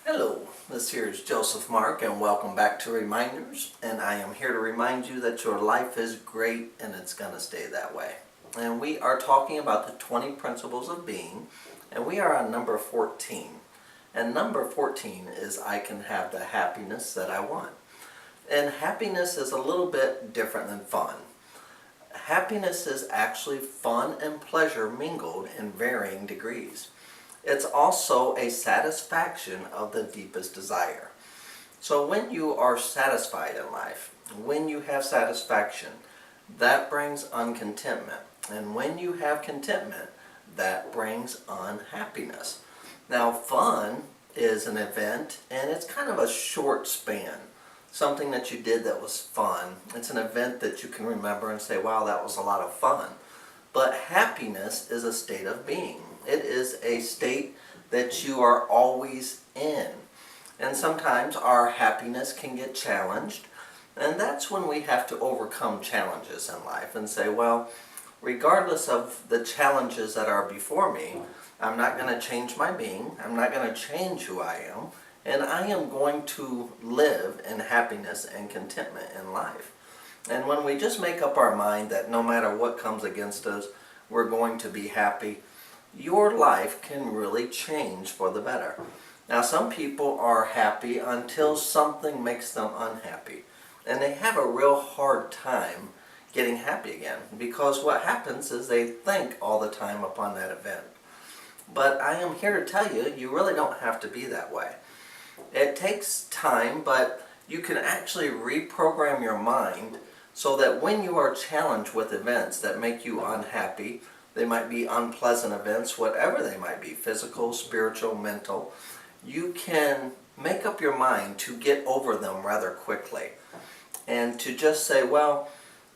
Hello, this here is Joseph Mark and welcome back to Reminders, and I am here to remind you that your life is great and it's going to stay that way. And we are talking about the 20 principles of being, and we are on number 14. And number 14 is I can have the happiness that I want. And happiness is a little bit different than fun. Happiness is actually fun and pleasure mingled in varying degrees. It's also a satisfaction of the deepest desire. So when you are satisfied in life, when you have satisfaction, that brings uncontentment. And when you have contentment, that brings unhappiness. Now, fun is an event, and it's kind of a short span. Something that you did that was fun. It's an event that you can remember and say, wow, that was a lot of fun. But happiness is a state of being. It is a state that you are always in. And sometimes our happiness can get challenged. And that's when we have to overcome challenges in life and say, well, regardless of the challenges that are before me, I'm not going to change my being. I'm not going to change who I am. And I am going to live in happiness and contentment in life. And when we just make up our mind that no matter what comes against us, we're going to be happy, your life can really change for the better. Now, some people are happy until something makes them unhappy. And they have a real hard time getting happy again, because what happens is they think all the time upon that event. But I am here to tell you, you really don't have to be that way. It takes time, but you can actually reprogram your mind so that when you are challenged with events that make you unhappy, they might be unpleasant events, whatever they might be, physical, spiritual, mental, you can make up your mind to get over them rather quickly. And to just say, well,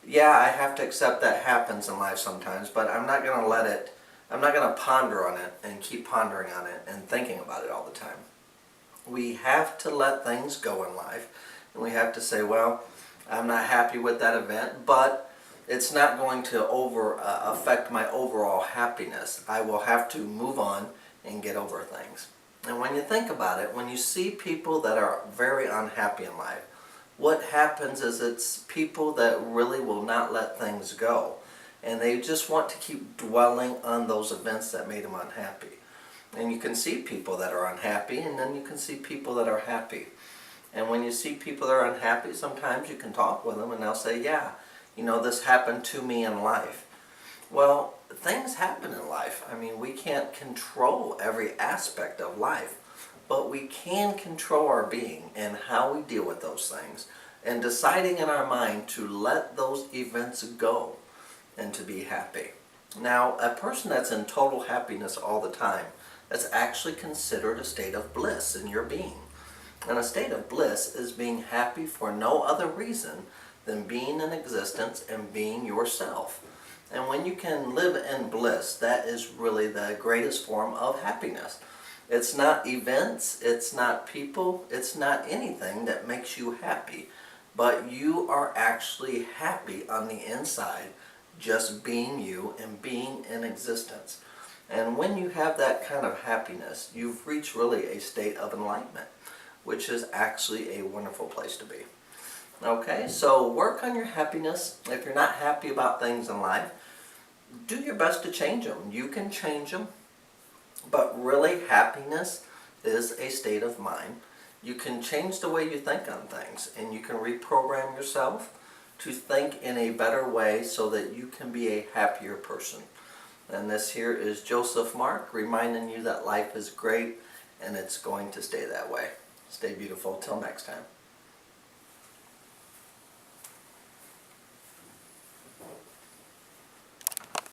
yeah, I have to accept that happens in life sometimes, but I'm not going to ponder on it and keep pondering on it and thinking about it all the time. We have to let things go in life, and we have to say, well, I'm not happy with that event, but it's not going to affect my overall happiness. I will have to move on and get over things. And when you think about it, when you see people that are very unhappy in life, what happens is it's people that really will not let things go. And they just want to keep dwelling on those events that made them unhappy. And you can see people that are unhappy, and then you can see people that are happy. And when you see people that are unhappy, sometimes you can talk with them and they'll say, yeah, you know, this happened to me in life. Well, things happen in life. I mean, we can't control every aspect of life, but we can control our being and how we deal with those things, and deciding in our mind to let those events go and to be happy. Now, a person that's in total happiness all the time, that's actually considered a state of bliss in your being. And a state of bliss is being happy for no other reason than being in existence and being yourself. And when you can live in bliss, that is really the greatest form of happiness. It's not events, it's not people, it's not anything that makes you happy, but you are actually happy on the inside, just being you and being in existence. And when you have that kind of happiness, you've reached really a state of enlightenment, which is actually a wonderful place to be. Okay, so work on your happiness. If you're not happy about things in life, do your best to change them. You can change them, but really happiness is a state of mind. You can change the way you think on things, and you can reprogram yourself to think in a better way so that you can be a happier person. And this here is Joseph Mark reminding you that life is great and it's going to stay that way. Stay beautiful. Till next time.